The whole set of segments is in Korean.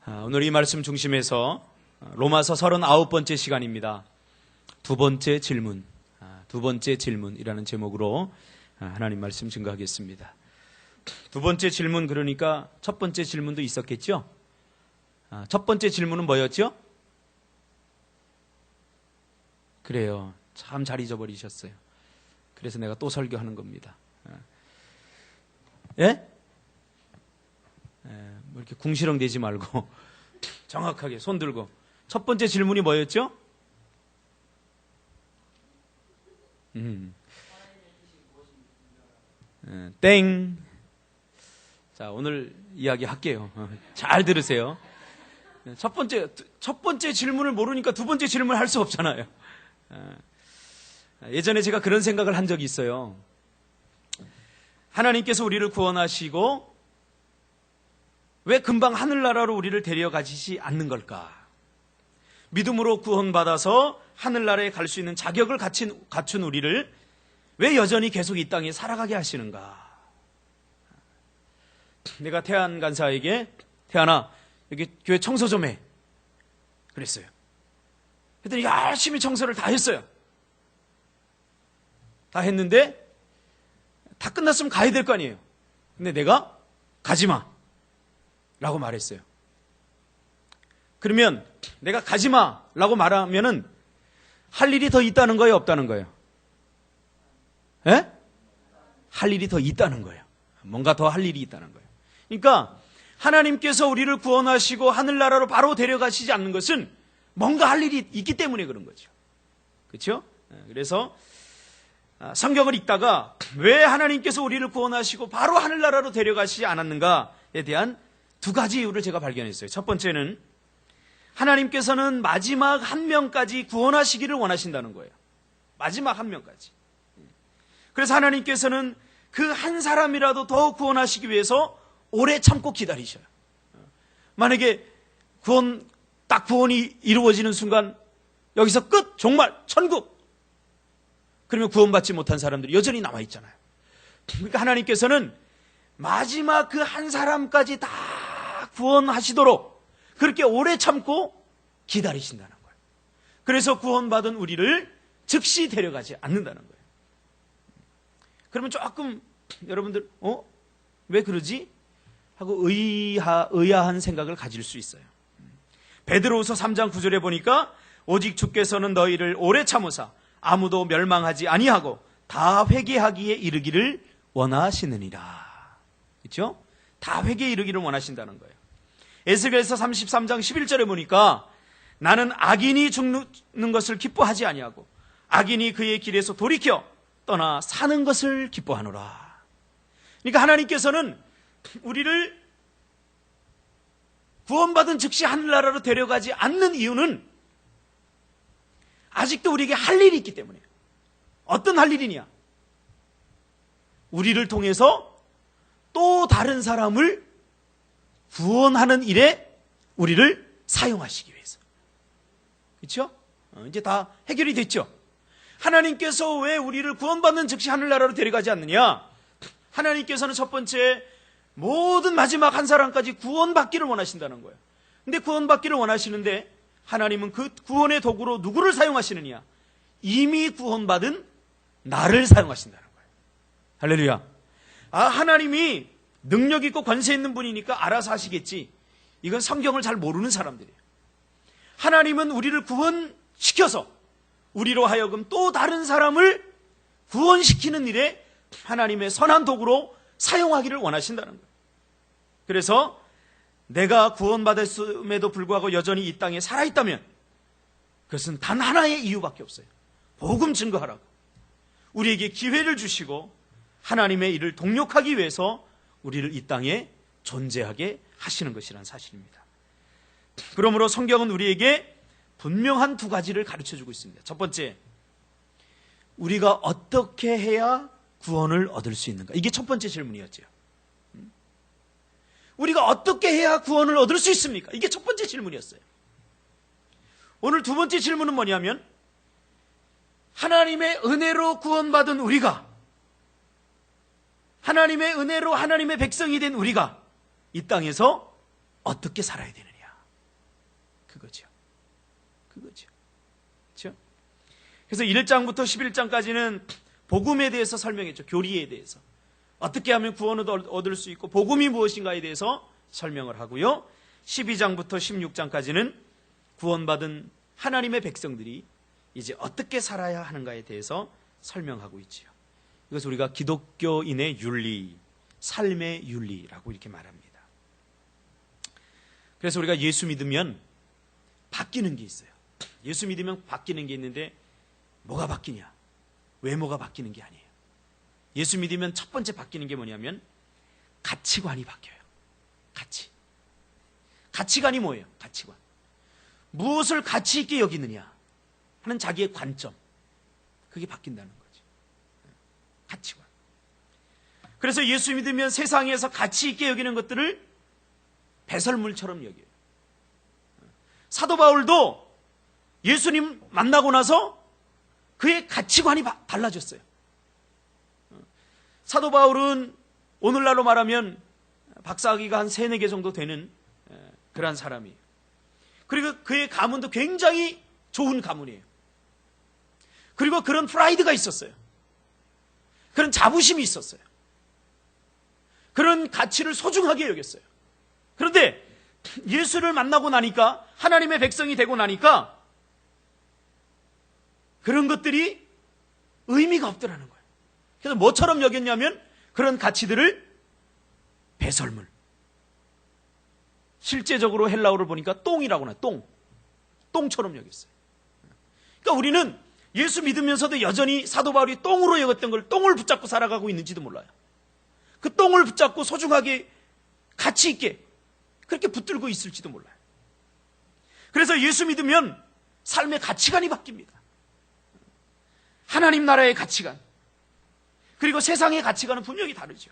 오늘 이 말씀 중심에서 로마서 39번째 시간입니다. 두 번째 질문이라는 제목으로 하나님 말씀 증거하겠습니다. 두 번째 질문, 그러니까 첫 번째 질문도 있었겠죠? 첫 번째 질문은 뭐였죠? 그래요. 참 잘 잊어버리셨어요. 그래서 내가 또 설교하는 겁니다. 예? 뭐 이렇게 궁시렁대지 말고 정확하게 손 들고. 첫 번째 질문이 뭐였죠? 땡. 자, 오늘 이야기 할게요. 잘 들으세요. 첫 번째 질문을 모르니까 두 번째 질문을 할 수 없잖아요. 예전에 제가 그런 생각을 한 적이 있어요. 하나님께서 우리를 구원하시고 왜 금방 하늘나라로 우리를 데려가시지 않는 걸까? 믿음으로 구원받아서 하늘나라에 갈 수 있는 자격을 갖춘 우리를 왜 여전히 계속 이 땅에 살아가게 하시는가? 내가 태안 간사에게, 태안아, 여기 교회 청소 좀 해. 그랬어요. 그랬더니 열심히 청소를 다 했어요. 다 했는데 다 끝났으면 가야 될 거 아니에요. 근데 내가 가지 마 라고 말했어요. 그러면 내가 가지 마 라고 말하면은 할 일이 더 있다는 거예요, 없다는 거예요? 예? 할 일이 더 있다는 거예요. 뭔가 더 할 일이 있다는 거예요. 그러니까 하나님께서 우리를 구원하시고 하늘나라로 바로 데려가시지 않는 것은 뭔가 할 일이 있기 때문에 그런 거죠. 그렇죠? 그래서 성경을 읽다가 왜 하나님께서 우리를 구원하시고 바로 하늘나라로 데려가시지 않았는가에 대한 두 가지 이유를 제가 발견했어요. 첫 번째는 하나님께서는 마지막 한 명까지 구원하시기를 원하신다는 거예요. 마지막 한 명까지. 그래서 하나님께서는 그 한 사람이라도 더 구원하시기 위해서 오래 참고 기다리셔요. 만약에 구원이 이루어지는 순간 여기서 끝! 정말 천국! 그러면 구원받지 못한 사람들이 여전히 남아있잖아요. 그러니까 하나님께서는 마지막 그 한 사람까지 다 구원하시도록 그렇게 오래 참고 기다리신다는 거예요. 그래서 구원받은 우리를 즉시 데려가지 않는다는 거예요. 그러면 조금 여러분들 왜 그러지? 하고 의아한 생각을 가질 수 있어요. 베드로후서 3장 9절에 보니까 오직 주께서는 너희를 오래 참으사 아무도 멸망하지 아니하고 다 회개하기에 이르기를 원하시느니라. 그렇죠? 다 회개에 이르기를 원하신다는 거예요. 에스겔서 33장 11절에 보니까 나는 악인이 죽는 것을 기뻐하지 아니하고 악인이 그의 길에서 돌이켜 떠나 사는 것을 기뻐하노라. 그러니까 하나님께서는 우리를 구원받은 즉시 하늘나라로 데려가지 않는 이유는 아직도 우리에게 할 일이 있기 때문이에요. 어떤 할 일이냐? 우리를 통해서 또 다른 사람을 구원하는 일에 우리를 사용하시기 위해서. 그렇죠? 이제 다 해결이 됐죠? 하나님께서 왜 우리를 구원받는 즉시 하늘나라로 데려가지 않느냐? 하나님께서는 첫 번째 모든 마지막 한 사람까지 구원받기를 원하신다는 거예요. 근데 구원받기를 원하시는데 하나님은 그 구원의 도구로 누구를 사용하시느냐? 이미 구원받은 나를 사용하신다는 거예요. 할렐루야. 하나님이 능력 있고 권세 있는 분이니까 알아서 하시겠지. 이건 성경을 잘 모르는 사람들이에요. 하나님은 우리를 구원시켜서 우리로 하여금 또 다른 사람을 구원시키는 일에 하나님의 선한 도구로 사용하기를 원하신다는 거예요. 그래서 내가 구원받았음에도 불구하고 여전히 이 땅에 살아있다면 그것은 단 하나의 이유밖에 없어요. 복음 증거하라고. 우리에게 기회를 주시고 하나님의 일을 동력하기 위해서 우리를 이 땅에 존재하게 하시는 것이라는 사실입니다. 그러므로 성경은 우리에게 분명한 두 가지를 가르쳐주고 있습니다. 첫 번째, 우리가 어떻게 해야 구원을 얻을 수 있는가? 이게 첫 번째 질문이었죠. 우리가 어떻게 해야 구원을 얻을 수 있습니까? 이게 첫 번째 질문이었어요. 오늘 두 번째 질문은 뭐냐면 하나님의 은혜로 구원받은 우리가, 하나님의 은혜로 하나님의 백성이 된 우리가 이 땅에서 어떻게 살아야 되느냐? 그거죠. 그거죠. 그렇죠? 그래서 1장부터 11장까지는 복음에 대해서 설명했죠. 교리에 대해서. 어떻게 하면 구원을 얻을 수 있고 복음이 무엇인가에 대해서 설명을 하고요. 12장부터 16장까지는 구원받은 하나님의 백성들이 이제 어떻게 살아야 하는가에 대해서 설명하고 있지요. 이것을 우리가 기독교인의 윤리, 삶의 윤리라고 이렇게 말합니다. 그래서 우리가 예수 믿으면 바뀌는 게 있어요. 예수 믿으면 바뀌는 게 있는데 뭐가 바뀌냐? 외모가 바뀌는 게 아니에요. 예수 믿으면 첫 번째 바뀌는 게 뭐냐면 가치관이 바뀌어요. 가치관이 뭐예요? 가치관. 무엇을 가치 있게 여기느냐 하는 자기의 관점. 그게 바뀐다는 거죠. 가치관. 그래서 예수 믿으면 세상에서 가치 있게 여기는 것들을 배설물처럼 여겨요. 사도 바울도 예수님 만나고 나서 그의 가치관이 달라졌어요. 사도 바울은 오늘날로 말하면 박사학위가 한 3, 4개 정도 되는 그런 사람이에요. 그리고 그의 가문도 굉장히 좋은 가문이에요. 그리고 그런 프라이드가 있었어요. 그런 자부심이 있었어요. 그런 가치를 소중하게 여겼어요. 그런데 예수를 만나고 나니까, 하나님의 백성이 되고 나니까 그런 것들이 의미가 없더라는 거예요. 그래서 뭐처럼 여겼냐면 그런 가치들을 배설물. 실제적으로 헬라어를 보니까 똥이라고 나요. 똥처럼 여겼어요. 그러니까 우리는 예수 믿으면서도 여전히 사도 바울이 똥으로 여겼던 걸 똥을 붙잡고 살아가고 있는지도 몰라요. 그 똥을 붙잡고 소중하게 가치 있게 그렇게 붙들고 있을지도 몰라요. 그래서 예수 믿으면 삶의 가치관이 바뀝니다. 하나님 나라의 가치관, 그리고 세상의 가치관은 분명히 다르죠.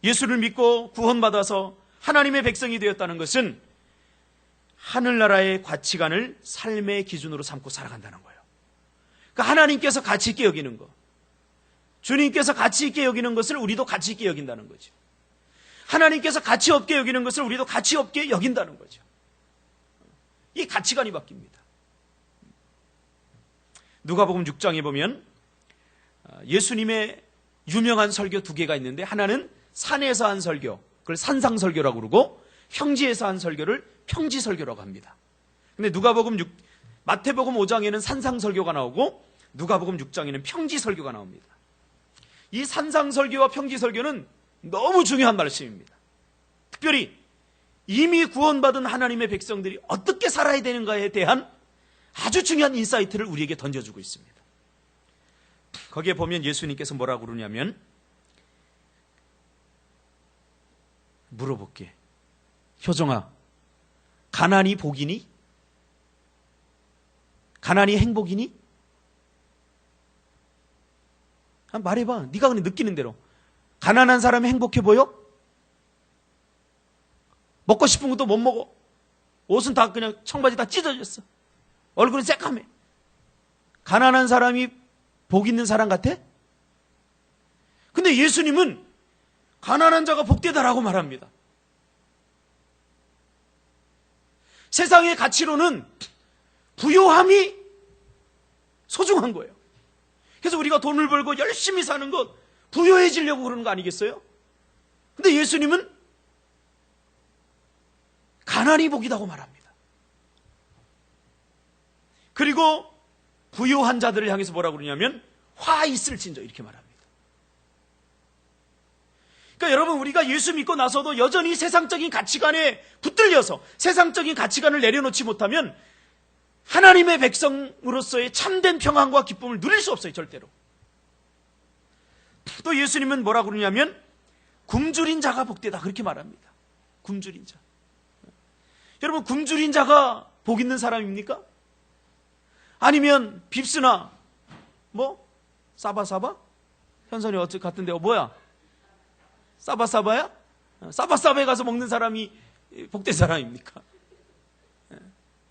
예수를 믿고 구원받아서 하나님의 백성이 되었다는 것은 하늘나라의 가치관을 삶의 기준으로 삼고 살아간다는 거예요. 그러니까 하나님께서 가치 있게 여기는 것, 주님께서 가치 있게 여기는 것을 우리도 가치 있게 여긴다는 거죠. 하나님께서 가치 없게 여기는 것을 우리도 가치 없게 여긴다는 거죠. 이 가치관이 바뀝니다. 누가복음 6장에 보면 예수님의 유명한 설교 2개가 있는데, 하나는 산에서 한 설교, 그걸 산상설교라고 그러고, 평지에서 한 설교를 평지설교라고 합니다. 근데 마태복음 5장에는 산상설교가 나오고 누가복음 6장에는 평지설교가 나옵니다. 이 산상설교와 평지설교는 너무 중요한 말씀입니다. 특별히 이미 구원받은 하나님의 백성들이 어떻게 살아야 되는가에 대한 아주 중요한 인사이트를 우리에게 던져주고 있습니다. 거기에 보면 예수님께서 뭐라고 그러냐면, 물어볼게. 효정아, 가난이 복이니? 가난이 행복이니? 말해봐. 네가 그냥 느끼는 대로. 가난한 사람이 행복해 보여? 먹고 싶은 것도 못 먹어. 옷은 다 그냥 청바지 다 찢어졌어. 얼굴은 새까매. 가난한 사람이 복 있는 사람 같아? 근데 예수님은 가난한 자가 복되다라고 말합니다. 세상의 가치로는 부요함이 소중한 거예요. 그래서 우리가 돈을 벌고 열심히 사는 것, 부요해지려고 그러는 거 아니겠어요? 근데 예수님은 가난이 복이다고 말합니다. 그리고 부요한 자들을 향해서 뭐라고 그러냐면 화 있을진저 이렇게 말합니다. 그러니까 여러분, 우리가 예수 믿고 나서도 여전히 세상적인 가치관에 붙들려서 세상적인 가치관을 내려놓지 못하면 하나님의 백성으로서의 참된 평안과 기쁨을 누릴 수 없어요. 절대로. 또 예수님은 뭐라고 그러냐면 굶주린 자가 복되다 그렇게 말합니다. 굶주린 자. 여러분, 굶주린 자가 복 있는 사람입니까? 아니면 빕스나 사바사바? 현선이 어떻게 같은데 뭐야? 사바사바야? 사바사바에 가서 먹는 사람이 복된 사람입니까?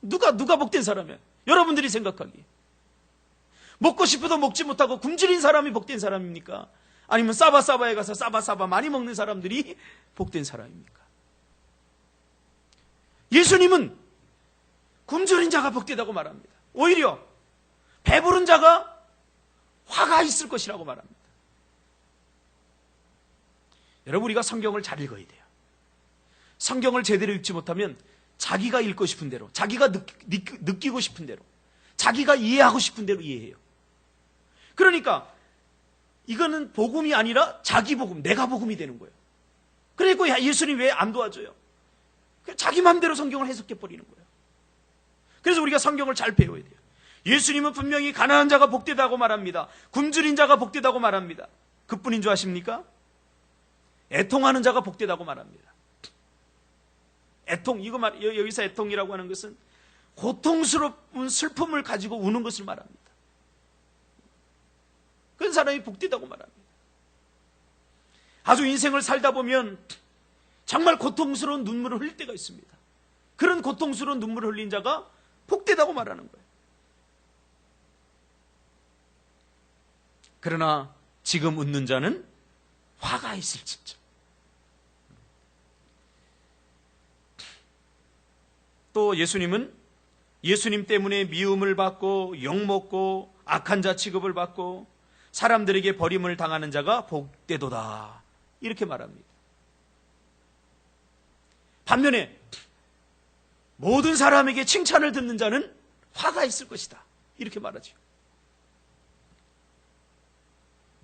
누가 복된 사람이야? 여러분들이 생각하기에. 먹고 싶어도 먹지 못하고 굶주린 사람이 복된 사람입니까? 아니면 사바사바에 가서 사바사바 많이 먹는 사람들이 복된 사람입니까? 예수님은 굶주린 자가 복되다고 말합니다. 오히려 배부른 자가 화가 있을 것이라고 말합니다. 여러분, 우리가 성경을 잘 읽어야 돼요. 성경을 제대로 읽지 못하면 자기가 읽고 싶은 대로, 자기가 느끼고 싶은 대로, 자기가 이해하고 싶은 대로 이해해요. 그러니까 이거는 복음이 아니라 자기 복음, 내가 복음이 되는 거예요. 그러니까 예수님 왜 안 도와줘요? 자기 마음대로 성경을 해석해버리는 거예요. 그래서 우리가 성경을 잘 배워야 돼요. 예수님은 분명히 가난한 자가 복되다고 말합니다. 굶주린 자가 복되다고 말합니다. 그뿐인 줄 아십니까? 애통하는 자가 복되다고 말합니다. 애통, 여기서 애통이라고 하는 것은 고통스러운 슬픔을 가지고 우는 것을 말합니다. 그런 사람이 복되다고 말합니다. 아주 인생을 살다 보면 정말 고통스러운 눈물을 흘릴 때가 있습니다. 그런 고통스러운 눈물을 흘린 자가 복되다고 말하는 거예요. 그러나 지금 웃는 자는 화가 있을지죠. 또 예수님은 예수님 때문에 미움을 받고 욕먹고 악한 자 취급을 받고 사람들에게 버림을 당하는 자가 복되도다, 이렇게 말합니다. 반면에 모든 사람에게 칭찬을 듣는 자는 화가 있을 것이다, 이렇게 말하죠.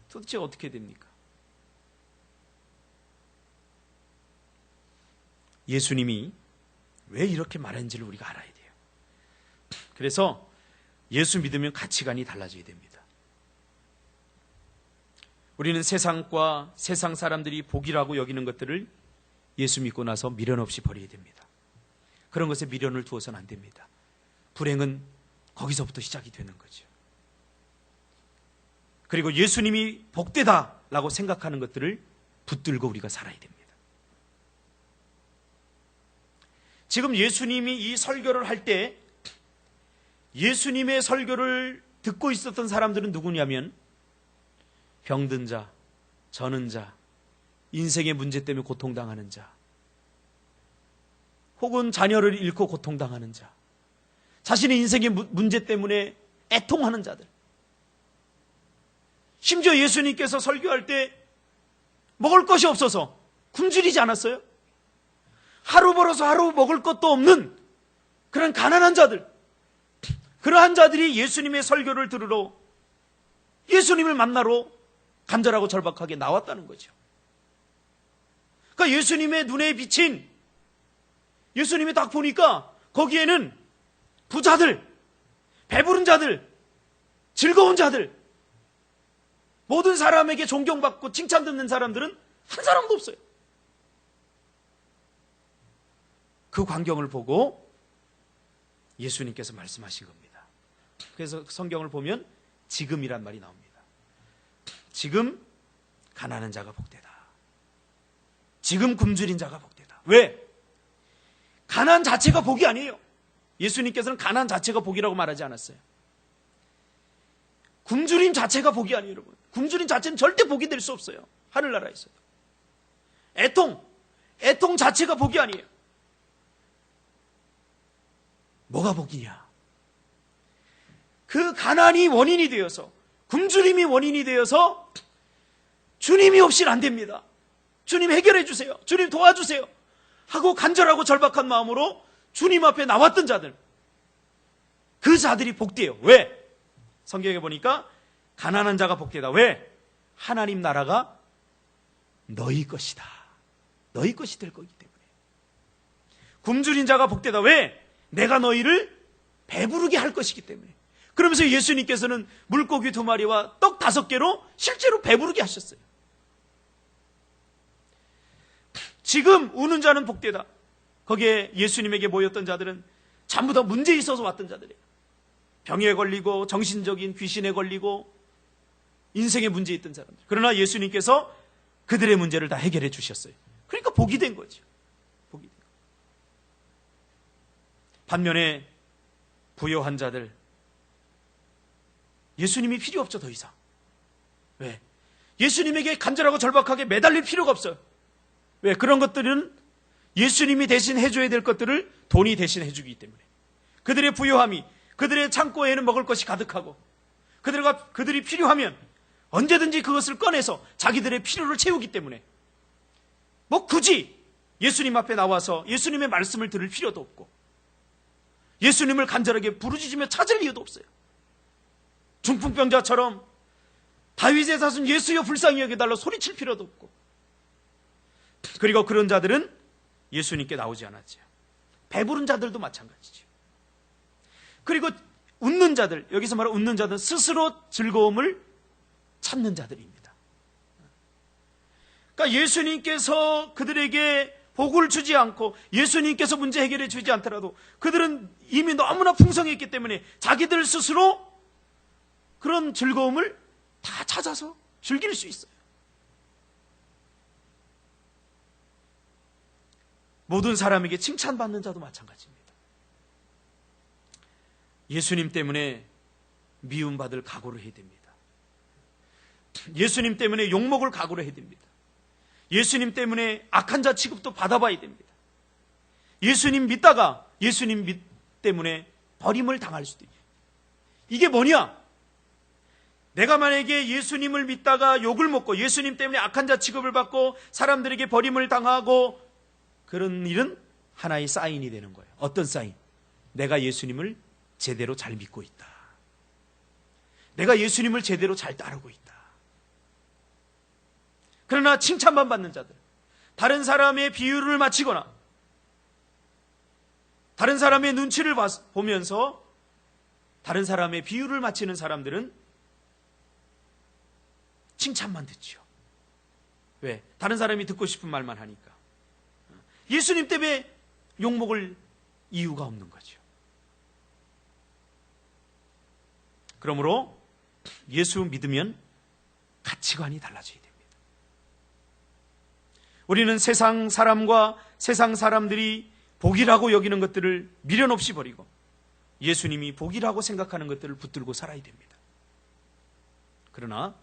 도대체 어떻게 됩니까? 예수님이 왜 이렇게 말했는지를 우리가 알아야 돼요. 그래서 예수 믿으면 가치관이 달라져야 됩니다. 우리는 세상과 세상 사람들이 복이라고 여기는 것들을 예수 믿고 나서 미련 없이 버려야 됩니다. 그런 것에 미련을 두어서는 안 됩니다. 불행은 거기서부터 시작이 되는 거죠. 그리고 예수님이 복되다라고 생각하는 것들을 붙들고 우리가 살아야 됩니다. 지금 예수님이 이 설교를 할 때 예수님의 설교를 듣고 있었던 사람들은 누구냐면 병든 자, 저는 자, 인생의 문제 때문에 고통당하는 자, 혹은 자녀를 잃고 고통당하는 자, 자신의 인생의 문제 때문에 애통하는 자들. 심지어 예수님께서 설교할 때 먹을 것이 없어서 굶주리지 않았어요? 하루 벌어서 하루 먹을 것도 없는 그런 가난한 자들, 그러한 자들이 예수님의 설교를 들으러 예수님을 만나러 간절하고 절박하게 나왔다는 거죠. 그러니까 예수님의 눈에 비친, 예수님이 딱 보니까 거기에는 부자들, 배부른 자들, 즐거운 자들, 모든 사람에게 존경받고 칭찬 듣는 사람들은 한 사람도 없어요. 그 광경을 보고 예수님께서 말씀하신 겁니다. 그래서 성경을 보면 지금이란 말이 나옵니다. 지금 가난한 자가 복되다. 지금 굶주린 자가 복되다. 왜? 가난 자체가 복이 아니에요. 예수님께서는 가난 자체가 복이라고 말하지 않았어요. 굶주림 자체가 복이 아니에요, 여러분. 굶주림 자체는 절대 복이 될 수 없어요. 하늘나라에서. 애통 자체가 복이 아니에요. 뭐가 복이냐? 그 가난이 원인이 되어서, 굶주림이 원인이 되어서 주님이 없이는 안 됩니다. 주님 해결해 주세요. 주님 도와주세요. 하고 간절하고 절박한 마음으로 주님 앞에 나왔던 자들, 그 자들이 복돼요. 왜? 성경에 보니까 가난한 자가 복되다. 왜? 하나님 나라가 너희 것이다. 너희 것이 될 거기 때문에. 굶주린 자가 복되다. 왜? 내가 너희를 배부르게 할 것이기 때문에. 그러면서 예수님께서는 물고기 2마리와 떡 5개로 실제로 배부르게 하셨어요. 지금 우는 자는 복되다. 거기에 예수님에게 모였던 자들은 전부 다 문제 있어서 왔던 자들이에요. 병에 걸리고 정신적인 귀신에 걸리고 인생에 문제 있던 사람들. 그러나 예수님께서 그들의 문제를 다 해결해 주셨어요. 그러니까 복이 된 거죠. 복이 된 거. 반면에 부요한 자들, 예수님이 필요 없죠, 더 이상. 왜? 예수님에게 간절하고 절박하게 매달릴 필요가 없어요. 왜? 그런 것들은 예수님이 대신 해줘야 될 것들을 돈이 대신 해주기 때문에. 그들의 부요함이, 그들의 창고에는 먹을 것이 가득하고 그들이 필요하면 언제든지 그것을 꺼내서 자기들의 필요를 채우기 때문에 뭐 굳이 예수님 앞에 나와서 예수님의 말씀을 들을 필요도 없고 예수님을 간절하게 부르짖으며 찾을 이유도 없어요. 중풍병자처럼 다윗의 자손 예수여 불쌍히 여겨달라 소리칠 필요도 없고, 그리고 그런 자들은 예수님께 나오지 않았죠. 배부른 자들도 마찬가지죠. 그리고 웃는 자들, 여기서 말하는 웃는 자들은 스스로 즐거움을 찾는 자들입니다. 그러니까 예수님께서 그들에게 복을 주지 않고 예수님께서 문제 해결해 주지 않더라도 그들은 이미 너무나 풍성했기 때문에 자기들 스스로 그런 즐거움을 다 찾아서 즐길 수 있어요. 모든 사람에게 칭찬받는 자도 마찬가지입니다. 예수님 때문에 미움받을 각오를 해야 됩니다. 예수님 때문에 욕먹을 각오를 해야 됩니다. 예수님 때문에 악한 자 취급도 받아봐야 됩니다. 예수님 믿다가 예수님 때문에 버림을 당할 수도 있어요. 이게 뭐냐? 내가 만약에 예수님을 믿다가 욕을 먹고 예수님 때문에 악한 자 취급을 받고 사람들에게 버림을 당하고 그런 일은 하나의 사인이 되는 거예요. 어떤 사인? 내가 예수님을 제대로 잘 믿고 있다. 내가 예수님을 제대로 잘 따르고 있다. 그러나 칭찬만 받는 자들, 다른 사람의 비유를 마치거나 다른 사람의 눈치를 보면서 다른 사람의 비유를 마치는 사람들은 칭찬만 듣죠. 왜? 다른 사람이 듣고 싶은 말만 하니까. 예수님 때문에 욕먹을 이유가 없는 거죠. 그러므로 예수 믿으면 가치관이 달라져야 됩니다. 우리는 세상 사람과 세상 사람들이 복이라고 여기는 것들을 미련 없이 버리고 예수님이 복이라고 생각하는 것들을 붙들고 살아야 됩니다. 그러나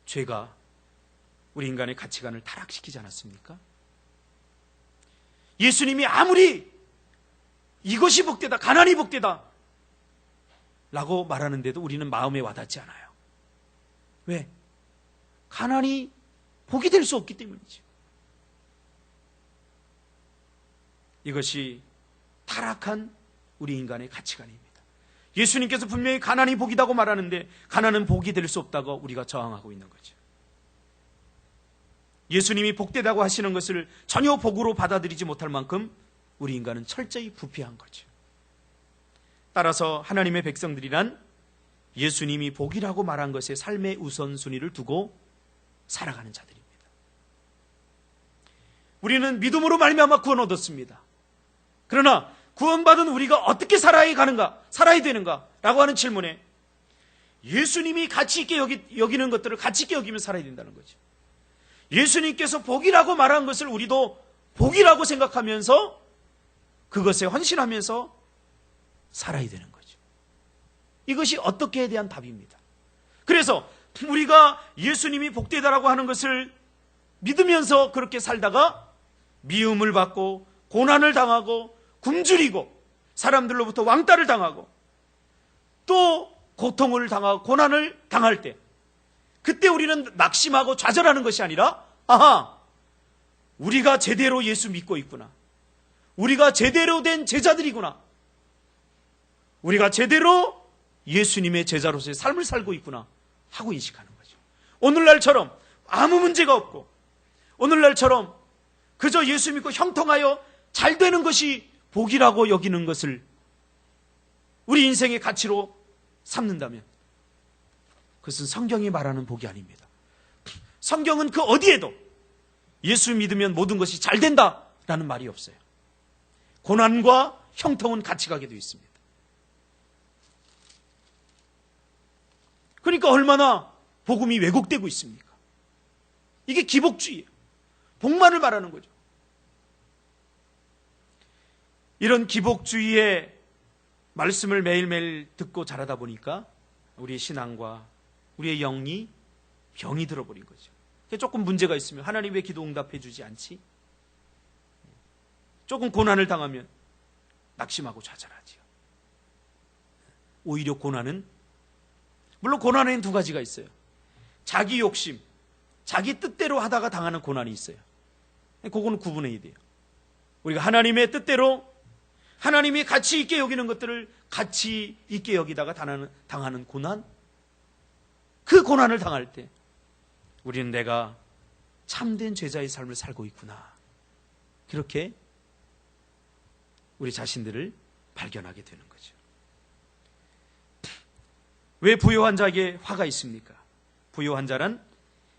죄가 우리 인간의 가치관을 타락시키지 않았습니까? 예수님이 아무리 이것이 복되다, 가난이 복되다 라고 말하는데도 우리는 마음에 와닿지 않아요. 왜? 가난이 복이 될 수 없기 때문이죠. 이것이 타락한 우리 인간의 가치관입니다. 예수님께서 분명히 가난이 복이다고 말하는데 가난은 복이 될 수 없다고 우리가 저항하고 있는 거죠. 예수님이 복되다고 하시는 것을 전혀 복으로 받아들이지 못할 만큼 우리 인간은 철저히 부패한 거죠. 따라서 하나님의 백성들이란 예수님이 복이라고 말한 것에 삶의 우선순위를 두고 살아가는 자들입니다. 우리는 믿음으로 말미암아 구원 얻었습니다. 그러나 구원받은 우리가 어떻게 살아야 되는가 라고 하는 질문에 예수님이 가치 있게 여기는 것들을 가치 있게 여기며 살아야 된다는 거죠. 예수님께서 복이라고 말한 것을 우리도 복이라고 생각하면서 그것에 헌신하면서 살아야 되는 거죠. 이것이 어떻게에 대한 답입니다. 그래서 우리가 예수님이 복되다라고 하는 것을 믿으면서 그렇게 살다가 미움을 받고 고난을 당하고 굶주리고 사람들로부터 왕따를 당하고 또 고통을 당하고 고난을 당할 때 그때 우리는 낙심하고 좌절하는 것이 아니라 아하, 우리가 제대로 예수 믿고 있구나. 우리가 제대로 된 제자들이구나. 우리가 제대로 예수님의 제자로서의 삶을 살고 있구나 하고 인식하는 거죠. 오늘날처럼 아무 문제가 없고 오늘날처럼 그저 예수 믿고 형통하여 잘 되는 것이 복이라고 여기는 것을 우리 인생의 가치로 삼는다면 그것은 성경이 말하는 복이 아닙니다. 성경은 그 어디에도 예수 믿으면 모든 것이 잘 된다라는 말이 없어요. 고난과 형통은 같이 가게 되어 있습니다. 그러니까 얼마나 복음이 왜곡되고 있습니까? 이게 기복주의예요. 복만을 말하는 거죠. 이런 기복주의의 말씀을 매일매일 듣고 자라다 보니까 우리의 신앙과 우리의 영이 병이 들어버린 거죠. 조금 문제가 있으면 하나님 왜 기도 응답해 주지 않지? 조금 고난을 당하면 낙심하고 좌절하지요. 오히려 고난은, 물론 고난에는 두 가지가 있어요. 자기 욕심, 자기 뜻대로 하다가 당하는 고난이 있어요. 그거는 구분해야 돼요. 우리가 하나님의 뜻대로 하나님이 가치 있게 여기는 것들을 가치 있게 여기다가 당하는 고난, 그 고난을 당할 때 우리는 내가 참된 제자의 삶을 살고 있구나, 그렇게 우리 자신들을 발견하게 되는 거죠. 왜 부요한 자에게 화가 있습니까? 부요한 자란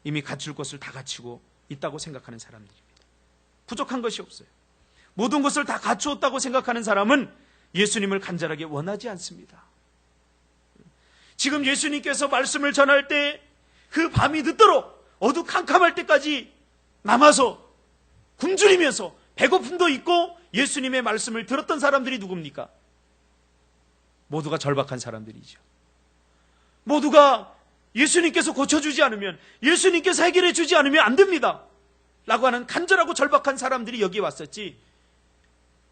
이미 갖출 것을 다 갖추고 있다고 생각하는 사람들입니다. 부족한 것이 없어요. 모든 것을 다 갖추었다고 생각하는 사람은 예수님을 간절하게 원하지 않습니다. 지금 예수님께서 말씀을 전할 때 그 밤이 늦도록 어두캄캄할 때까지 남아서 굶주리면서 배고픔도 있고 예수님의 말씀을 들었던 사람들이 누굽니까? 모두가 절박한 사람들이죠. 모두가 예수님께서 고쳐주지 않으면, 예수님께서 해결해 주지 않으면 안 됩니다 라고 하는 간절하고 절박한 사람들이 여기 왔었지,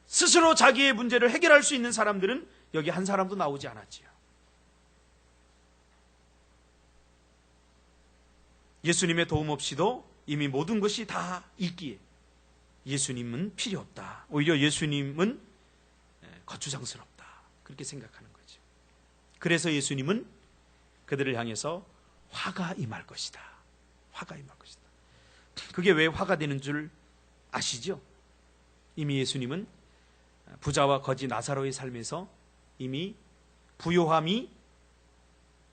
스스로 자기의 문제를 해결할 수 있는 사람들은 여기 한 사람도 나오지 않았지요. 예수님의 도움 없이도 이미 모든 것이 다 있기에 예수님은 필요 없다, 오히려 예수님은 거추장스럽다, 그렇게 생각하는 거죠. 그래서 예수님은 그들을 향해서 화가 임할 것이다, 화가 임할 것이다. 그게 왜 화가 되는 줄 아시죠? 이미 예수님은 부자와 거지 나사로의 삶에서 이미 부요함이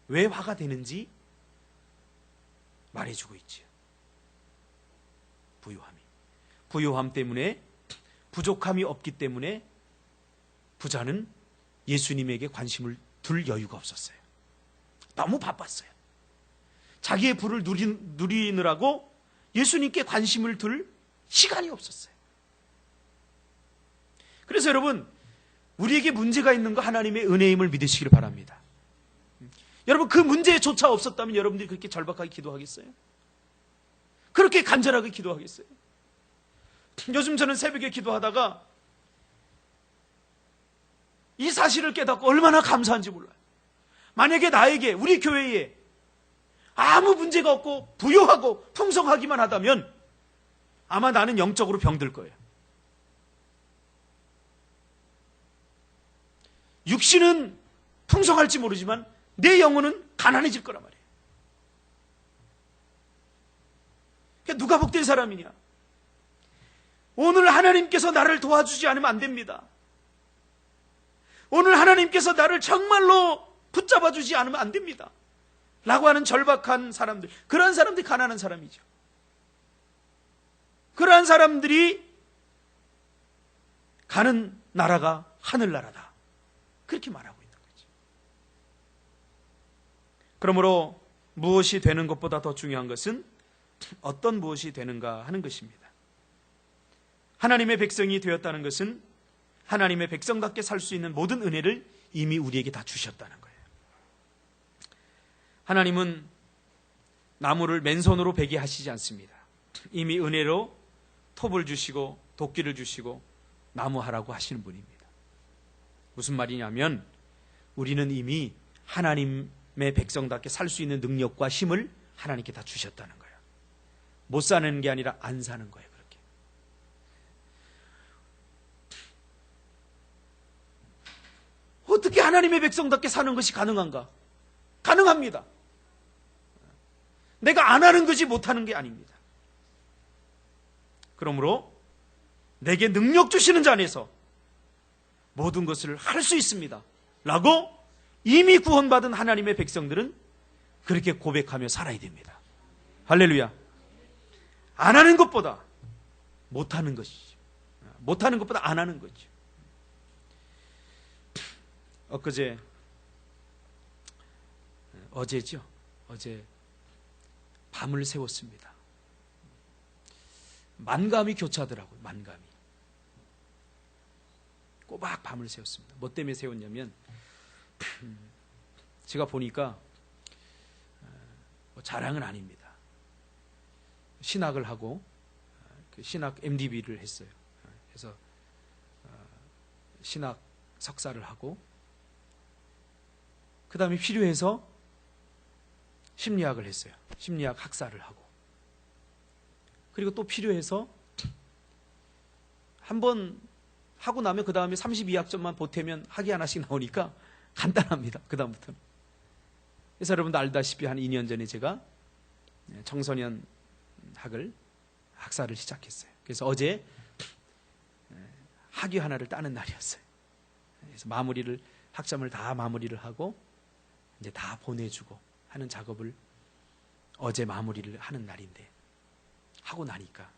왜 화가 되는지 말해주고 있지요. 부요함 때문에, 부족함이 없기 때문에 부자는 예수님에게 관심을 둘 여유가 없었어요. 너무 바빴어요. 자기의 부를 누리느라고 예수님께 관심을 둘 시간이 없었어요. 그래서 여러분, 우리에게 문제가 있는 거 하나님의 은혜임을 믿으시길 바랍니다. 여러분, 그 문제조차 없었다면 여러분들이 그렇게 절박하게 기도하겠어요? 그렇게 간절하게 기도하겠어요? 요즘 저는 새벽에 기도하다가 이 사실을 깨닫고 얼마나 감사한지 몰라요. 만약에 나에게, 우리 교회에 아무 문제가 없고 부유하고 풍성하기만 하다면 아마 나는 영적으로 병들 거예요. 육신은 풍성할지 모르지만 내 영혼은 가난해질 거란 말이에요. 누가 복된 사람이냐? 오늘 하나님께서 나를 도와주지 않으면 안 됩니다. 오늘 하나님께서 나를 정말로 붙잡아주지 않으면 안 됩니다 라고 하는 절박한 사람들, 그러한 사람들이 가난한 사람이죠. 그러한 사람들이 가는 나라가 하늘나라다, 그렇게 말하고 있는 거죠. 그러므로 무엇이 되는 것보다 더 중요한 것은 어떤 무엇이 되는가 하는 것입니다. 하나님의 백성이 되었다는 것은 하나님의 백성답게 살 수 있는 모든 은혜를 이미 우리에게 다 주셨다는 거예요. 하나님은 나무를 맨손으로 베게 하시지 않습니다. 이미 은혜로 톱을 주시고 도끼를 주시고 나무하라고 하시는 분입니다. 무슨 말이냐면 우리는 이미 하나님의 백성답게 살 수 있는 능력과 힘을 하나님께 다 주셨다는 거예요. 못 사는 게 아니라 안 사는 거예요. 그렇게. 어떻게 하나님의 백성답게 사는 것이 가능한가? 가능합니다. 내가 안 하는 것이 못하는 게 아닙니다. 그러므로 내게 능력 주시는 자 안에서 모든 것을 할 수 있습니다 라고 이미 구원받은 하나님의 백성들은 그렇게 고백하며 살아야 됩니다. 할렐루야. 안 하는 것보다 못하는 것이죠. 못하는 것보다 안 하는 거죠. 어제 밤을 새웠습니다. 만감이 교차하더라고요. 만감이. 꼬박 밤을 새웠습니다. 뭐 때문에 새웠냐면 제가 보니까 자랑은 아닙니다. 신학을 하고 신학 MDB를 했어요. 그래서 신학 석사를 하고 그 다음에 필요해서 심리학을 했어요. 심리학 학사를 하고. 그리고 또 필요해서 한번 하고 나면 그 다음에 32학점만 보태면 학위 하나씩 나오니까 간단합니다. 그 다음부터는. 그래서 여러분도 알다시피 한 2년 전에 제가 청소년 학사를 시작했어요. 그래서 어제 학위 하나를 따는 날이었어요. 그래서 학점을 다 마무리를 하고 이제 다 보내주고 하는 작업을 어제 마무리를 하는 날인데, 하고 나니까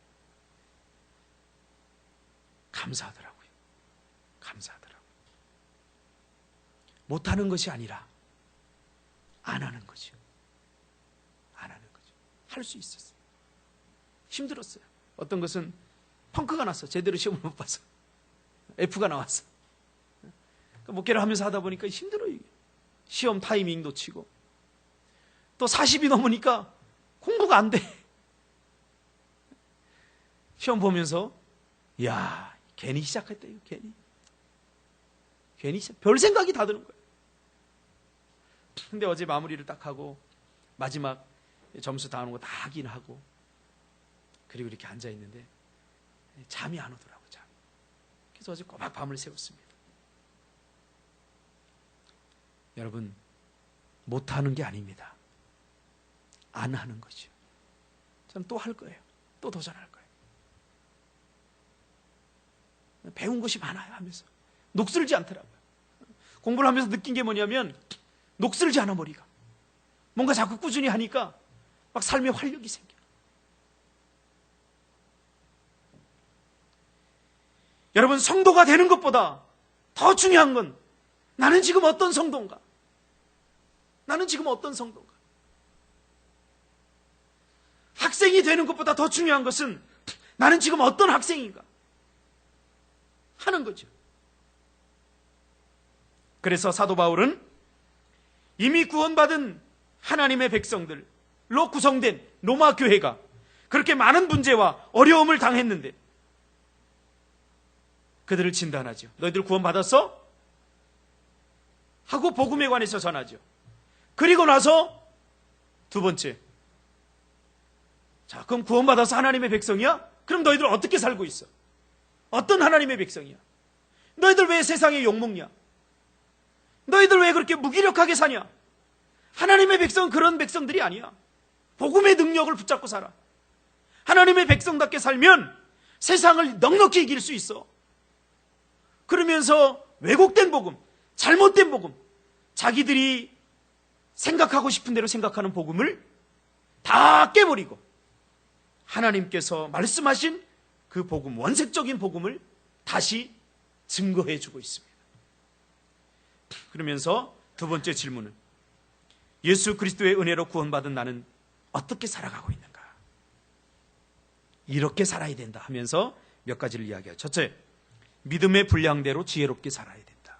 감사하더라고요. 못하는 것이 아니라 안 하는 거죠. 할 수 있었어요. 힘들었어요. 어떤 것은 펑크가 났어. 제대로 시험을 못 봐서 F가 나왔어. 목회를 하면서 하다 보니까 힘들어요. 시험 타이밍 놓치고 또 40이 넘으니까 공부가 안 돼. 시험 보면서 야, 괜히 시작했다. 이거 괜히 별 생각이 다 드는 거예요. 근데 어제 마무리를 딱 하고 마지막 점수 다 오는 거 다 확인하고 그리고 이렇게 앉아 있는데 잠이 안 오더라고요. 그래서 어제 꼬박 밤을 새웠습니다. 여러분, 못하는 게 아닙니다. 안 하는 거죠. 저는 또 할 거예요. 또 도전할 거예요. 배운 것이 많아요 하면서 녹슬지 않더라고요. 공부를 하면서 느낀 게 뭐냐면 녹슬지 않아. 머리가 뭔가 자꾸 꾸준히 하니까 막 삶에 활력이 생겨요. 여러분, 성도가 되는 것보다 더 중요한 건 나는 지금 어떤 성도인가? 학생이 되는 것보다 더 중요한 것은 나는 지금 어떤 학생인가? 하는 거죠. 그래서 사도 바울은 이미 구원받은 하나님의 백성들로 구성된 로마 교회가 그렇게 많은 문제와 어려움을 당했는데 그들을 진단하죠. 너희들 구원받았어? 하고 복음에 관해서 전하죠. 그리고 나서 두 번째, 자, 그럼 구원받아서 하나님의 백성이야? 그럼 너희들 어떻게 살고 있어? 어떤 하나님의 백성이야? 너희들 왜 세상에 욕먹냐? 너희들 왜 그렇게 무기력하게 사냐? 하나님의 백성은 그런 백성들이 아니야. 복음의 능력을 붙잡고 살아. 하나님의 백성답게 살면 세상을 넉넉히 이길 수 있어. 그러면서 왜곡된 복음, 잘못된 복음, 자기들이 생각하고 싶은 대로 생각하는 복음을 다 깨버리고 하나님께서 말씀하신 그 복음, 원색적인 복음을 다시 증거해 주고 있습니다. 그러면서 두 번째 질문은 예수 그리스도의 은혜로 구원받은 나는 어떻게 살아가고 있는가? 이렇게 살아야 된다 하면서 몇 가지를 이야기해요. 첫째, 믿음의 분량대로 지혜롭게 살아야 된다.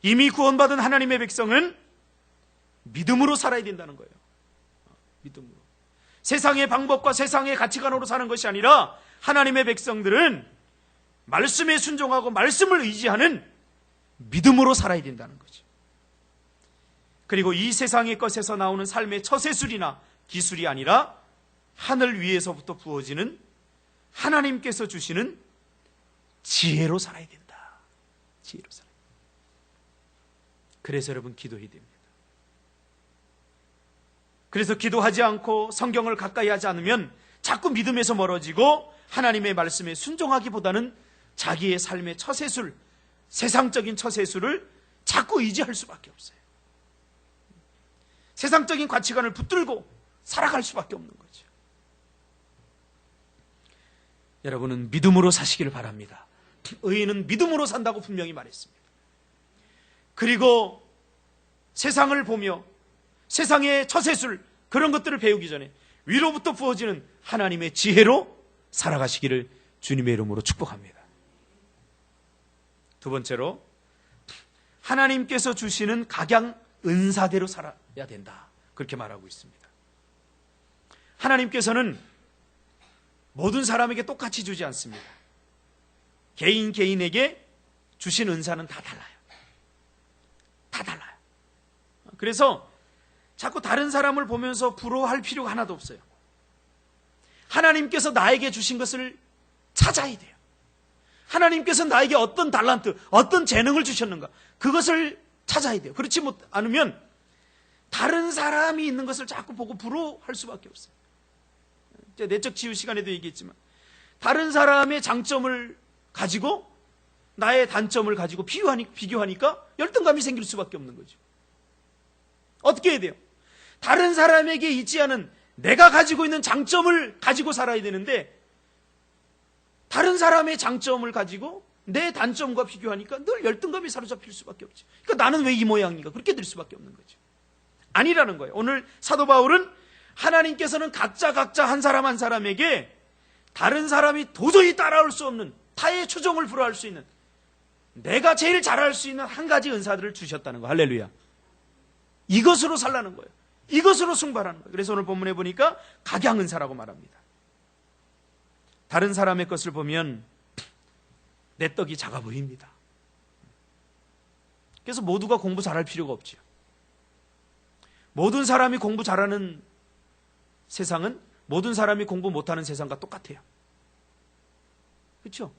이미 구원받은 하나님의 백성은 믿음으로 살아야 된다는 거예요. 믿음으로. 세상의 방법과 세상의 가치관으로 사는 것이 아니라 하나님의 백성들은 말씀에 순종하고 말씀을 의지하는 믿음으로 살아야 된다는 거죠. 그리고 이 세상의 것에서 나오는 삶의 처세술이나 기술이 아니라 하늘 위에서부터 부어지는 하나님께서 주시는 지혜로 살아야 된다. 지혜로 살아야 된다. 그래서 여러분 기도해야 됩니다. 그래서 기도하지 않고 성경을 가까이 하지 않으면 자꾸 믿음에서 멀어지고 하나님의 말씀에 순종하기보다는 자기의 삶의 처세술, 세상적인 처세술을 자꾸 의지할 수밖에 없어요. 세상적인 가치관을 붙들고 살아갈 수밖에 없는 거죠. 여러분은 믿음으로 사시기를 바랍니다. 의인은 믿음으로 산다고 분명히 말했습니다. 그리고 세상을 보며 세상의 처세술, 그런 것들을 배우기 전에 위로부터 부어지는 하나님의 지혜로 살아가시기를 주님의 이름으로 축복합니다. 두 번째로, 하나님께서 주시는 각양 은사대로 살아야 된다. 그렇게 말하고 있습니다. 하나님께서는 모든 사람에게 똑같이 주지 않습니다. 개인에게 주신 은사는 다 달라요. 다 달라요. 그래서 자꾸 다른 사람을 보면서 부러워할 필요가 하나도 없어요. 하나님께서 나에게 주신 것을 찾아야 돼요. 하나님께서 나에게 어떤 달란트, 어떤 재능을 주셨는가, 그것을 찾아야 돼요. 그렇지 않으면 다른 사람이 있는 것을 자꾸 보고 부러워할 수밖에 없어요. 내적 치유 시간에도 얘기했지만 다른 사람의 장점을 가지고 나의 단점을 가지고 비교하니까 열등감이 생길 수밖에 없는 거죠. 어떻게 해야 돼요? 다른 사람에게 있지 않은 내가 가지고 있는 장점을 가지고 살아야 되는데 다른 사람의 장점을 가지고 내 단점과 비교하니까 늘 열등감이 사로잡힐 수밖에 없죠. 그러니까 나는 왜 이 모양인가? 그렇게 될 수밖에 없는 거죠. 아니라는 거예요. 오늘 사도 바울은 하나님께서는 각자 한 사람 한 사람에게 다른 사람이 도저히 따라올 수 없는 타의 추종을 불허할 수 있는 내가 제일 잘할 수 있는 한 가지 은사들을 주셨다는 거. 할렐루야. 이것으로 살라는 거예요. 이것으로 승부하는 거예요. 그래서 오늘 본문에 보니까 각양은사라고 말합니다. 다른 사람의 것을 보면 내 떡이 작아 보입니다. 그래서 모두가 공부 잘할 필요가 없죠. 모든 사람이 공부 잘하는 세상은 모든 사람이 공부 못하는 세상과 똑같아요. 그렇죠?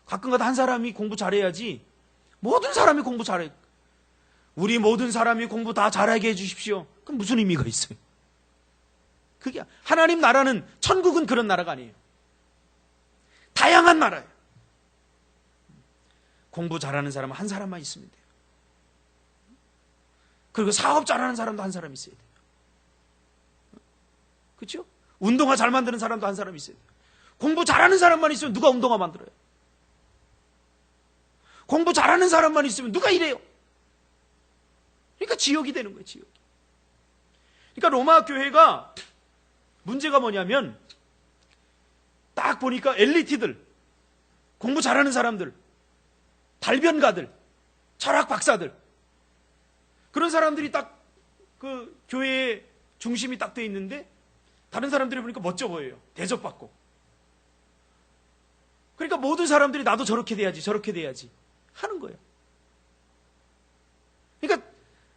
가끔가다 한 사람이 공부 잘해야지 모든 사람이 공부 잘해. 우리 모든 사람이 공부 다 잘하게 해주십시오. 그럼 무슨 의미가 있어요? 그게 하나님 나라는, 천국은 그런 나라가 아니에요. 다양한 나라예요. 공부 잘하는 사람은 한 사람만 있으면 돼요. 그리고 사업 잘하는 사람도 한 사람 있어야 돼요. 그렇죠? 운동화 잘 만드는 사람도 한 사람 있어야 돼요. 공부 잘하는 사람만 있으면 누가 운동화 만들어요? 공부 잘하는 사람만 있으면 누가 일해요? 그러니까 지옥이 되는 거예요, 지옥. 그러니까 로마 교회가 문제가 뭐냐면 딱 보니까 엘리트들, 공부 잘하는 사람들, 달변가들, 철학 박사들, 그런 사람들이 딱 그 교회의 중심이 딱 돼 있는데 다른 사람들이 보니까 멋져 보여요. 대접받고. 그러니까 모든 사람들이 나도 저렇게 돼야지, 저렇게 돼야지 하는 거예요. 그러니까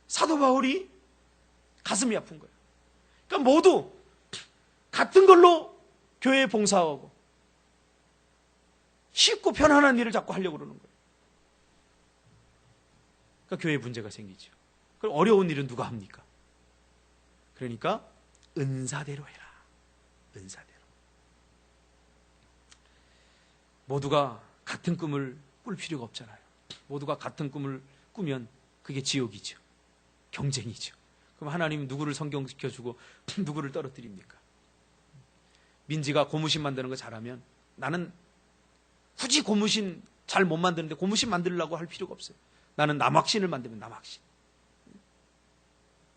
사도 바울이 가슴이 아픈 거예요. 그러니까 모두 같은 걸로 교회에 봉사하고 쉽고 편안한 일을 자꾸 하려고 그러는 거예요. 그러니까 교회에 문제가 생기죠. 그럼 어려운 일은 누가 합니까? 그러니까 은사대로 해라. 은사대로. 모두가 같은 꿈을 꿀 필요가 없잖아요. 모두가 같은 꿈을 꾸면 그게 지옥이죠. 경쟁이죠. 그럼 하나님은 누구를 성경시켜주고 누구를 떨어뜨립니까? 민지가 고무신 만드는 거 잘하면 나는 굳이 고무신 잘 못 만드는데 고무신 만들려고 할 필요가 없어요. 나는 남학신을 만들면 남학신.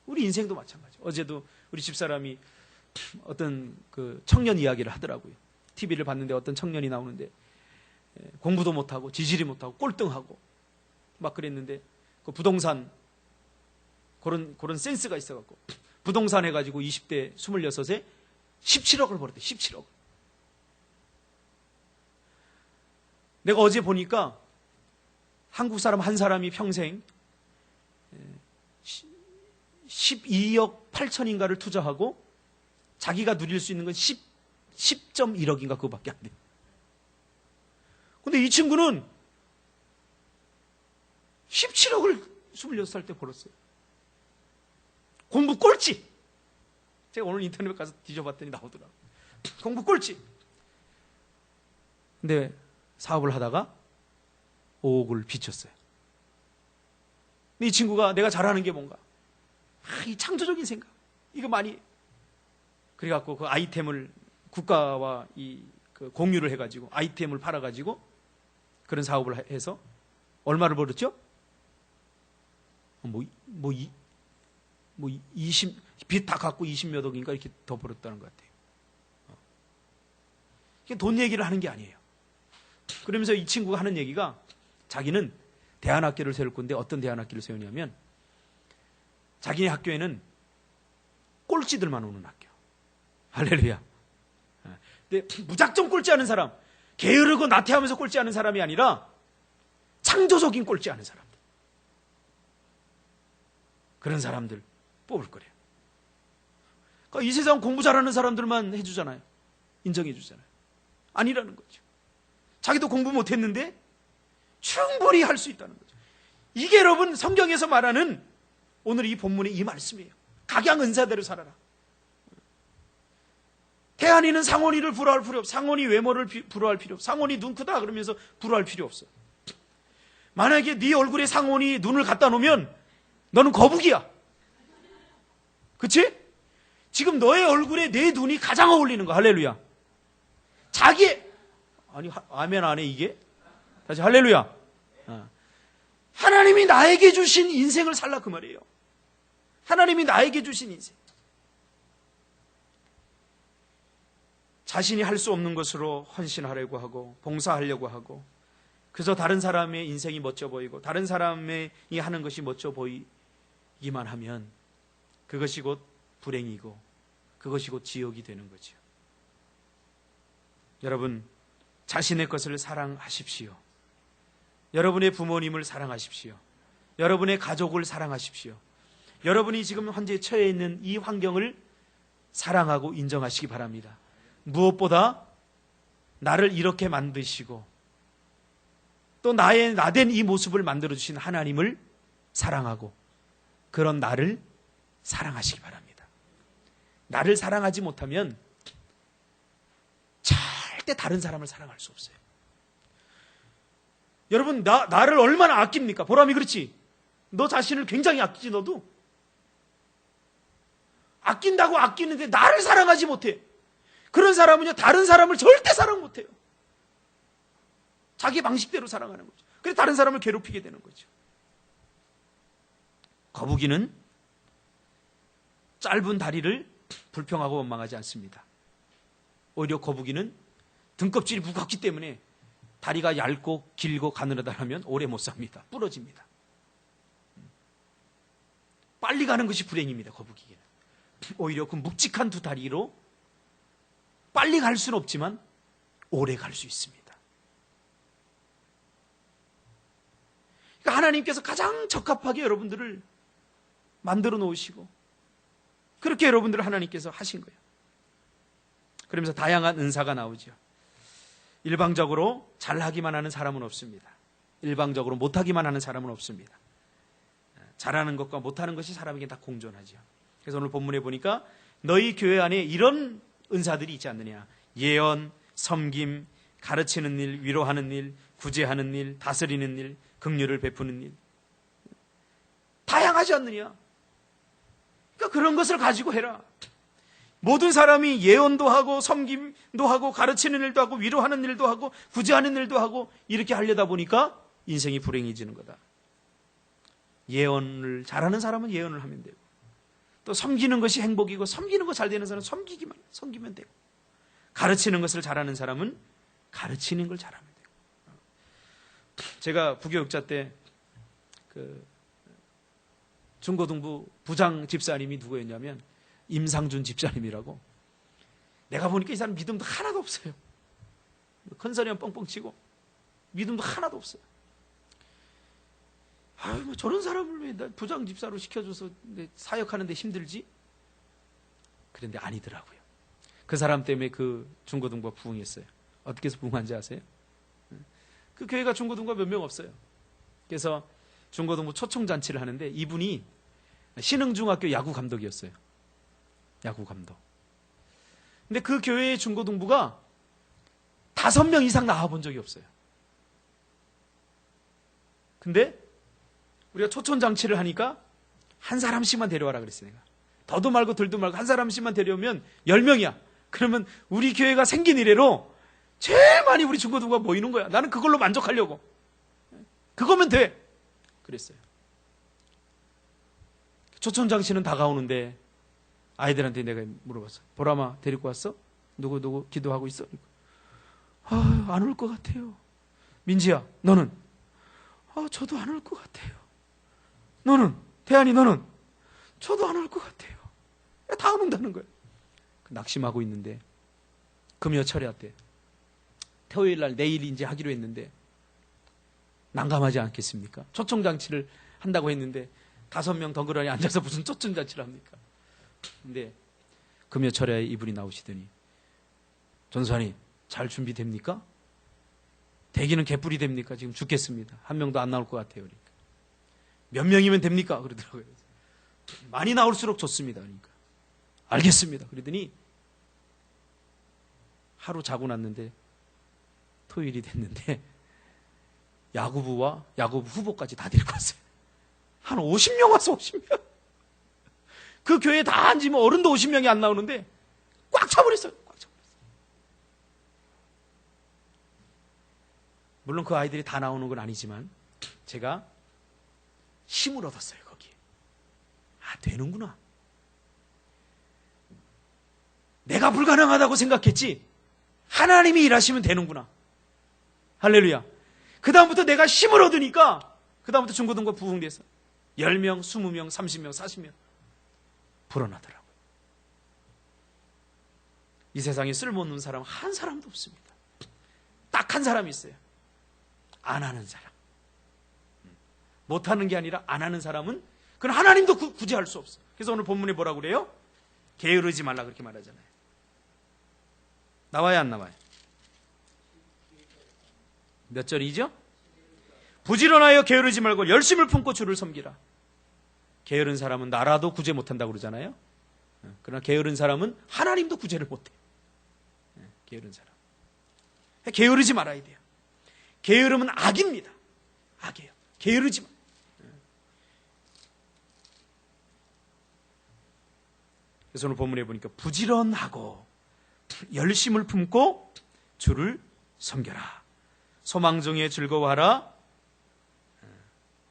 우리 인생도 마찬가지. 어제도 우리 집사람이 어떤 그 청년 이야기를 하더라고요. TV를 봤는데 어떤 청년이 나오는데 공부도 못하고 지질이 못하고 꼴등하고 막 그랬는데 그 부동산 그런 센스가 있어갖고 부동산 해가지고 20대 26에 17억을 벌었대. 17억. 내가 어제 보니까 한국 사람 한 사람이 평생 12억 8천인가를 투자하고 자기가 누릴 수 있는 건 10.1억인가 그거밖에 안 돼. 근데 이 친구는 17억을 26살 때 벌었어요. 공부 꼴찌. 제가 오늘 인터넷에 가서 뒤져봤더니 나오더라고요. 공부 꼴찌. 근데 사업을 하다가 5억을 빚쳤어요. 근데 이 친구가 내가 잘하는 게 뭔가? 이 창조적인 생각. 이거 많이. 그래갖고 그 아이템을 국가와 그 공유를 해가지고 아이템을 팔아가지고 그런 사업을 해서 얼마를 벌었죠? 20, 빚 다 갚고 20몇 억인가 이렇게 더 벌었다는 것 같아요. 이게 돈 얘기를 하는 게 아니에요. 그러면서 이 친구가 하는 얘기가 자기는 대안학교를 세울 건데 어떤 대안학교를 세우냐면 자기네 학교에는 꼴찌들만 오는 학교. 할렐루야. 근데 무작정 꼴찌하는 사람, 게으르고 나태하면서 꼴찌하는 사람이 아니라 창조적인 꼴찌하는 사람들. 그런 사람들 뽑을 거래요. 그러니까 이 세상 공부 잘하는 사람들만 해주잖아요. 인정해 주잖아요. 아니라는 거죠. 자기도 공부 못했는데 충분히 할 수 있다는 거죠. 이게 여러분 성경에서 말하는 오늘 이 본문의 이 말씀이에요. 각양 은사대로 살아라. 태안이는 상원이를 부러워할 필요 없어. 상원이 외모를 부러워할 필요 없어. 상원이 눈 크다 그러면서 부러워할 필요 없어. 만약에 네 얼굴에 상원이 눈을 갖다 놓으면 너는 거북이야. 그치? 지금 너의 얼굴에 내 눈이 가장 어울리는 거. 할렐루야. 아니 아멘 안 해 이게? 다시 할렐루야. 하나님이 나에게 주신 인생을 살라 그 말이에요. 하나님이 나에게 주신 인생. 자신이 할 수 없는 것으로 헌신하려고 하고 봉사하려고 하고 그저 다른 사람의 인생이 멋져 보이고 다른 사람이 하는 것이 멋져 보이기만 하면 그것이 곧 불행이고 그것이 곧 지옥이 되는 거죠. 여러분, 자신의 것을 사랑하십시오. 여러분의 부모님을 사랑하십시오. 여러분의 가족을 사랑하십시오. 여러분이 지금 현재 처해 있는 이 환경을 사랑하고 인정하시기 바랍니다. 무엇보다 나를 이렇게 만드시고 또 나된 이 모습을 만들어주신 하나님을 사랑하고 그런 나를 사랑하시기 바랍니다. 나를 사랑하지 못하면 절대 다른 사람을 사랑할 수 없어요. 여러분, 나를 얼마나 아낍니까? 보람이 그렇지? 너 자신을 굉장히 아끼지, 너도? 아낀다고 아끼는데 나를 사랑하지 못해. 그런 사람은요, 다른 사람을 절대 사랑 못해요. 자기 방식대로 사랑하는 거죠. 그래서 다른 사람을 괴롭히게 되는 거죠. 거북이는 짧은 다리를 불평하고 원망하지 않습니다. 오히려 거북이는 등껍질이 무겁기 때문에 다리가 얇고 길고 가느다라면 오래 못 삽니다. 부러집니다. 빨리 가는 것이 불행입니다. 거북이에게는. 오히려 그 묵직한 두 다리로 빨리 갈 수는 없지만 오래 갈 수 있습니다. 그러니까 하나님께서 가장 적합하게 여러분들을 만들어 놓으시고 그렇게 여러분들을 하나님께서 하신 거예요. 그러면서 다양한 은사가 나오죠. 일방적으로 잘하기만 하는 사람은 없습니다. 일방적으로 못하기만 하는 사람은 없습니다. 잘하는 것과 못하는 것이 사람에게 다 공존하죠. 그래서 오늘 본문에 보니까 너희 교회 안에 이런 은사들이 있지 않느냐. 예언, 섬김, 가르치는 일, 위로하는 일, 구제하는 일, 다스리는 일, 긍휼을 베푸는 일. 다양하지 않느냐. 그러니까 그런 것을 가지고 해라. 모든 사람이 예언도 하고 섬김도 하고 가르치는 일도 하고 위로하는 일도 하고 구제하는 일도 하고 이렇게 하려다 보니까 인생이 불행해지는 거다. 예언을 잘하는 사람은 예언을 하면 되고 또 섬기는 것이 행복이고 섬기는 거 잘 되는 사람은 섬기면 되고 가르치는 것을 잘하는 사람은 가르치는 걸 잘하면 되고. 제가 부교육자 때 중고등부 부장 집사님이 누구였냐면 임상준 집사님이라고. 내가 보니까 이 사람 믿음도 하나도 없어요. 컨설이만 뻥뻥 치고 믿음도 하나도 없어요. 아유, 뭐 저런 사람을 왜 부장 집사로 시켜줘서 사역하는데 힘들지? 그런데 아니더라고요. 그 사람 때문에 그 중고등부가 부흥했어요. 어떻게 해서 부흥한지 아세요? 그 교회가 중고등부가 몇 명 없어요. 그래서 중고등부 초청잔치를 하는데 이분이 신흥중학교 야구 감독이었어요. 야구 감독. 근데 그 교회의 중고등부가 5명 이상 나와본 적이 없어요. 근데 우리가 초청장치를 하니까 한 사람씩만 데려와라 그랬어요. 내가. 더도 말고 덜도 말고 한 사람씩만 데려오면 10명이야. 그러면 우리 교회가 생긴 이래로 제일 많이 우리 중고등부가 모이는 거야. 나는 그걸로 만족하려고. 그거면 돼. 그랬어요. 초청장치는 다가오는데 아이들한테 내가 물어봤어. 보람아 데리고 왔어? 누구 기도하고 있어? 안 올 것 같아요. 민지야 너는? 저도 안 올 것 같아요. 너는? 태안이 너는? 저도 안 올 것 같아요. 다 안 온다는 거예요. 낙심하고 있는데 금요 철야때 토요일 날 내일 이제 하기로 했는데 난감하지 않겠습니까? 초청장치를 한다고 했는데 5명 덩그러니 앉아서 무슨 쫓전잔치를 합니까? 근데 금요철에 이분이 나오시더니 전사님 잘 준비됩니까? 대기는 개뿔이 됩니까? 지금 죽겠습니다. 한 명도 안 나올 것 같아요. 그러니까. 몇 명이면 됩니까? 그러더라고요. 많이 나올수록 좋습니다. 그러니까. 알겠습니다. 그러더니 하루 자고 났는데 토요일이 됐는데 야구부와 야구부 후보까지 다 데리고 왔어요. 한 50명 왔어. 50명. 그 교회에 다 앉으면 어른도 50명이 안 나오는데 꽉 차버렸어요. 꽉 차버렸어요. 물론 그 아이들이 다 나오는 건 아니지만 제가 힘을 얻었어요. 거기에. 아, 되는구나. 내가 불가능하다고 생각했지 하나님이 일하시면 되는구나. 할렐루야. 그 다음부터 내가 힘을 얻으니까 그 다음부터 중고등부 부흥돼서 10명, 20명, 30명, 40명 불어나더라고요. 이 세상에 쓸모없는 사람 한 사람도 없습니다. 딱 한 사람이 있어요. 안 하는 사람. 못하는 게 아니라 안 하는 사람은 그건 하나님도 굳이 할 수 없어. 그래서 오늘 본문에 뭐라고 그래요? 게으르지 말라 그렇게 말하잖아요. 나와요 안 나와요? 몇 절이죠? 부지런하여 게으르지 말고 열심을 품고 주를 섬기라. 게으른 사람은 나라도 구제 못한다고 그러잖아요. 그러나 게으른 사람은 하나님도 구제를 못해. 게으른 사람. 게으르지 말아야 돼요. 게으름은 악입니다. 악이에요. 게으르지 마. 그래서 오늘 본문에 보니까 부지런하고 열심을 품고 주를 섬겨라. 소망 중에 즐거워하라.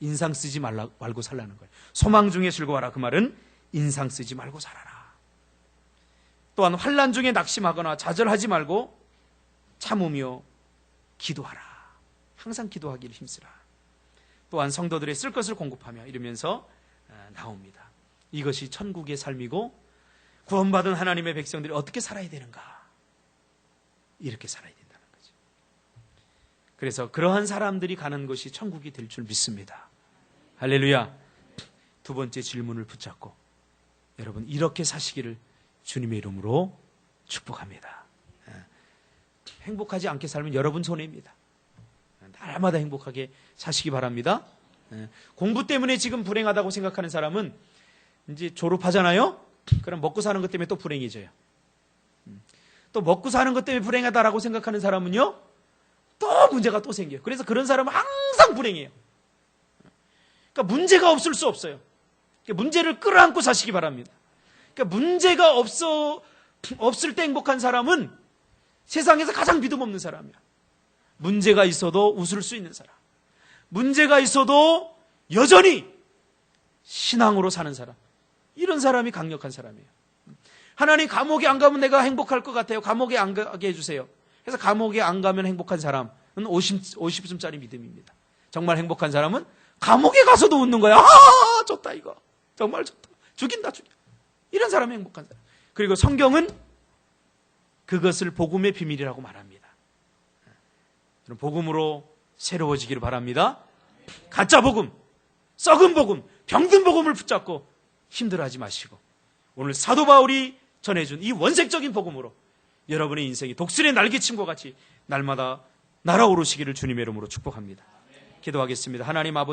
인상 쓰지 말고 살라는 거예요. 소망 중에 즐거워하라. 그 말은 인상 쓰지 말고 살아라. 또한 환난 중에 낙심하거나 좌절하지 말고 참으며 기도하라. 항상 기도하기를 힘쓰라. 또한 성도들의 쓸 것을 공급하며 이러면서 나옵니다. 이것이 천국의 삶이고 구원받은 하나님의 백성들이 어떻게 살아야 되는가? 이렇게 살아야 된다는 거죠. 그래서 그러한 사람들이 가는 것이 천국이 될 줄 믿습니다. 할렐루야. 두 번째 질문을 붙잡고 여러분 이렇게 사시기를 주님의 이름으로 축복합니다. 행복하지 않게 살면 여러분 손해입니다. 날마다 행복하게 사시기 바랍니다. 공부 때문에 지금 불행하다고 생각하는 사람은 이제 졸업하잖아요. 그럼 먹고 사는 것 때문에 또 불행해져요. 또 먹고 사는 것 때문에 불행하다라고 생각하는 사람은요, 또 문제가 또 생겨요. 그래서 그런 사람은 항상 불행해요. 그러니까 문제가 없을 수 없어요. 그러니까 문제를 끌어안고 사시기 바랍니다. 그러니까 문제가 없을 때 행복한 사람은 세상에서 가장 믿음 없는 사람이야. 문제가 있어도 웃을 수 있는 사람. 문제가 있어도 여전히 신앙으로 사는 사람. 이런 사람이 강력한 사람이에요. 하나님 감옥에 안 가면 내가 행복할 것 같아요. 감옥에 안 가게 해주세요. 그래서 감옥에 안 가면 행복한 사람은 50쯤짜리 믿음입니다. 정말 행복한 사람은 감옥에 가서도 웃는 거야. 아, 좋다 이거. 정말 좋다. 죽인다. 이런 사람이 행복한 사람. 그리고 성경은 그것을 복음의 비밀이라고 말합니다. 복음으로 새로워지기를 바랍니다. 가짜 복음, 썩은 복음, 병든 복음을 붙잡고 힘들어하지 마시고 오늘 사도 바울이 전해준 이 원색적인 복음으로 여러분의 인생이 독수리의 날개침과 같이 날마다 날아오르시기를 주님의 이름으로 축복합니다. 기도하겠습니다. 하나님 아버지